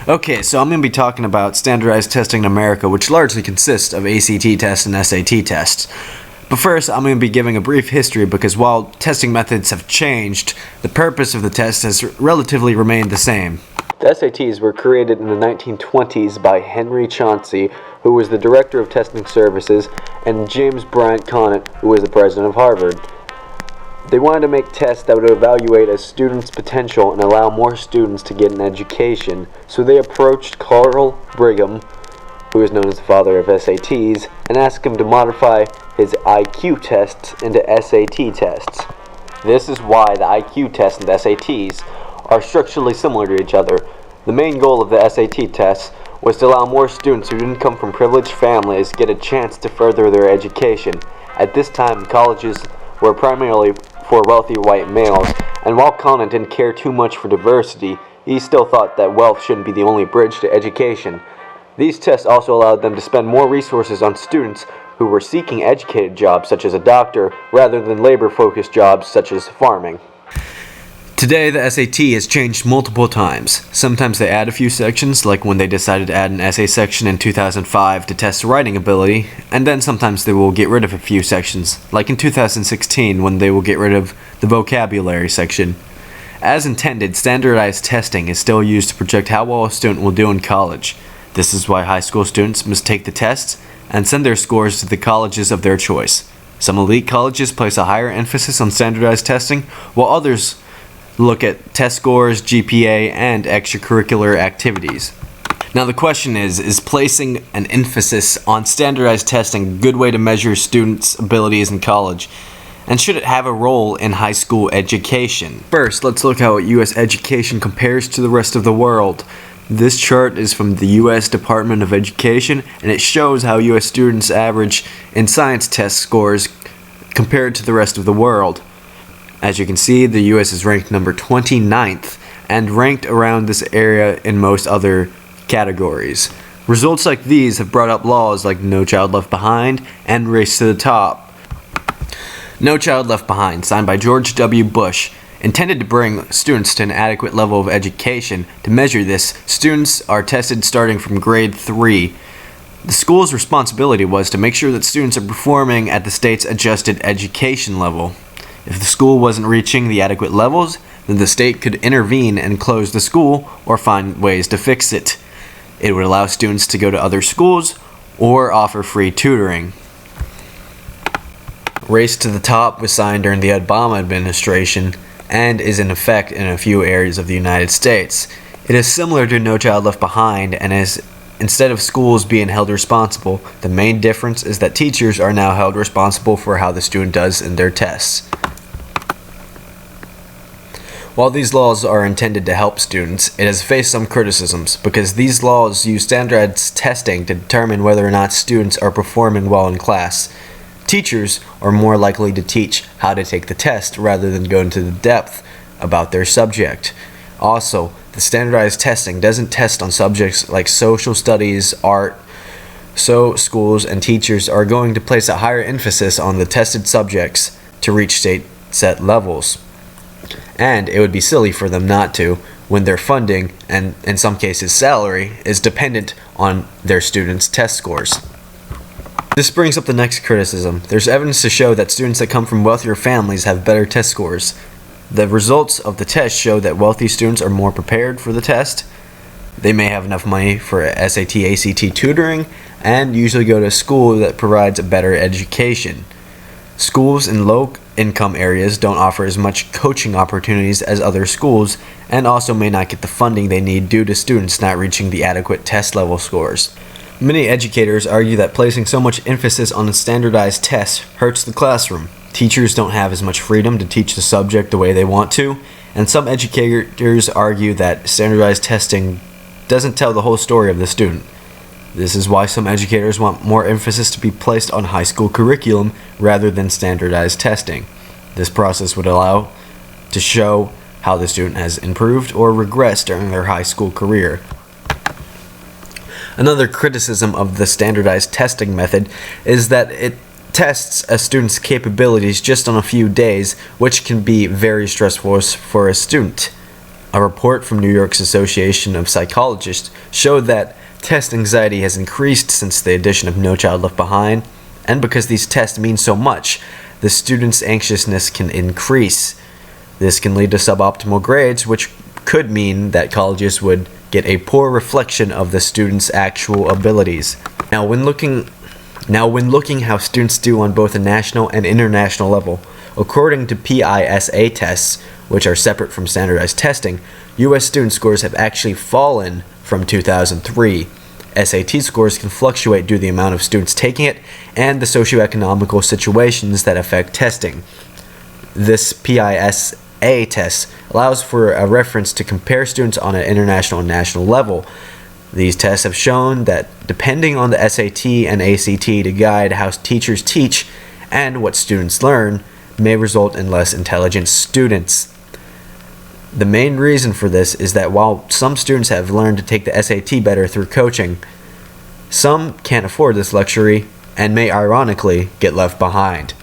Okay, so I'm going to be talking about standardized testing in America, which largely consists of ACT tests and SAT tests. But first, I'm going to be giving a brief history because while testing methods have changed, the purpose of the test has relatively remained the same. The SATs were created in the 1920s by Henry Chauncey, who was the director of testing services, and James Bryant Conant, who was the president of Harvard. They wanted to make tests that would evaluate a student's potential and allow more students to get an education, so they approached Carl Brigham, who is known as the father of SATs, and asked him to modify his IQ tests into SAT tests. This is why the IQ tests and the SATs are structurally similar to each other. The main goal of the SAT tests was to allow more students who didn't come from privileged families get a chance to further their education. At this time, colleges were primarily for wealthy white males, and while Conant didn't care too much for diversity, he still thought that wealth shouldn't be the only bridge to education. These tests also allowed them to spend more resources on students who were seeking educated jobs such as a doctor rather than labor-focused jobs such as farming. Today, the SAT has changed multiple times. Sometimes they add a few sections, like when they decided to add an essay section in 2005 to test writing ability, and then sometimes they will get rid of a few sections, like in 2016 when they will get rid of the vocabulary section. As intended, standardized testing is still used to project how well a student will do in college. This is why high school students must take the tests and send their scores to the colleges of their choice. Some elite colleges place a higher emphasis on standardized testing, while others look at test scores, GPA, and extracurricular activities. Now the question is placing an emphasis on standardized testing a good way to measure students' abilities in college? And should it have a role in high school education? First, let's look how U.S. education compares to the rest of the world. This chart is from the U.S. Department of Education, and it shows how U.S. students average in science test scores compared to the rest of the world. As you can see, the U.S. is ranked number 29th and ranked around this area in most other categories. Results like these have brought up laws like No Child Left Behind and Race to the Top. No Child Left Behind, signed by George W. Bush, intended to bring students to an adequate level of education. To measure this, students are tested starting from grade 3. The school's responsibility was to make sure that students are performing at the state's adjusted education level. If the school wasn't reaching the adequate levels, then the state could intervene and close the school or find ways to fix it. It would allow students to go to other schools or offer free tutoring. Race to the Top was signed during the Obama administration and is in effect in a few areas of the United States. It is similar to No Child Left Behind and is instead of schools being held responsible, the main difference is that teachers are now held responsible for how the student does in their tests. While these laws are intended to help students, it has faced some criticisms because these laws use standardized testing to determine whether or not students are performing well in class. Teachers are more likely to teach how to take the test rather than go into the depth about their subject. Also, the standardized testing doesn't test on subjects like social studies, art, so schools and teachers are going to place a higher emphasis on the tested subjects to reach state set levels. And it would be silly for them not to when their funding, and in some cases salary, is dependent on their students' test scores. This brings up the next criticism. There's evidence to show that students that come from wealthier families have better test scores. The results of the test show that wealthy students are more prepared for the test. They may have enough money for SAT, ACT tutoring, and usually go to a school that provides a better education. Schools in low-income areas don't offer as much coaching opportunities as other schools, and also may not get the funding they need due to students not reaching the adequate test level scores. Many educators argue that placing so much emphasis on a standardized test hurts the classroom. Teachers don't have as much freedom to teach the subject the way they want to, and some educators argue that standardized testing doesn't tell the whole story of the student. This is why some educators want more emphasis to be placed on high school curriculum rather than standardized testing. This process would allow to show how the student has improved or regressed during their high school career. Another criticism of the standardized testing method is that it tests a student's capabilities just on a few days, which can be very stressful for a student. A report from New York's Association of Psychologists showed that test anxiety has increased since the addition of No Child Left Behind, and because these tests mean so much, the students' anxiousness can increase. This can lead to suboptimal grades, which could mean that colleges would get a poor reflection of the students' actual abilities. Now, when looking how students do on both a national and international level, according to PISA tests, which are separate from standardized testing, U.S. student scores have actually fallen from 2003. SAT scores can fluctuate due to the amount of students taking it and the socioeconomical situations that affect testing. This PISA test allows for a reference to compare students on an international and national level. These tests have shown that depending on the SAT and ACT to guide how teachers teach and what students learn may result in less intelligent students. The main reason for this is that while some students have learned to take the SAT better through coaching, some can't afford this luxury and may ironically get left behind.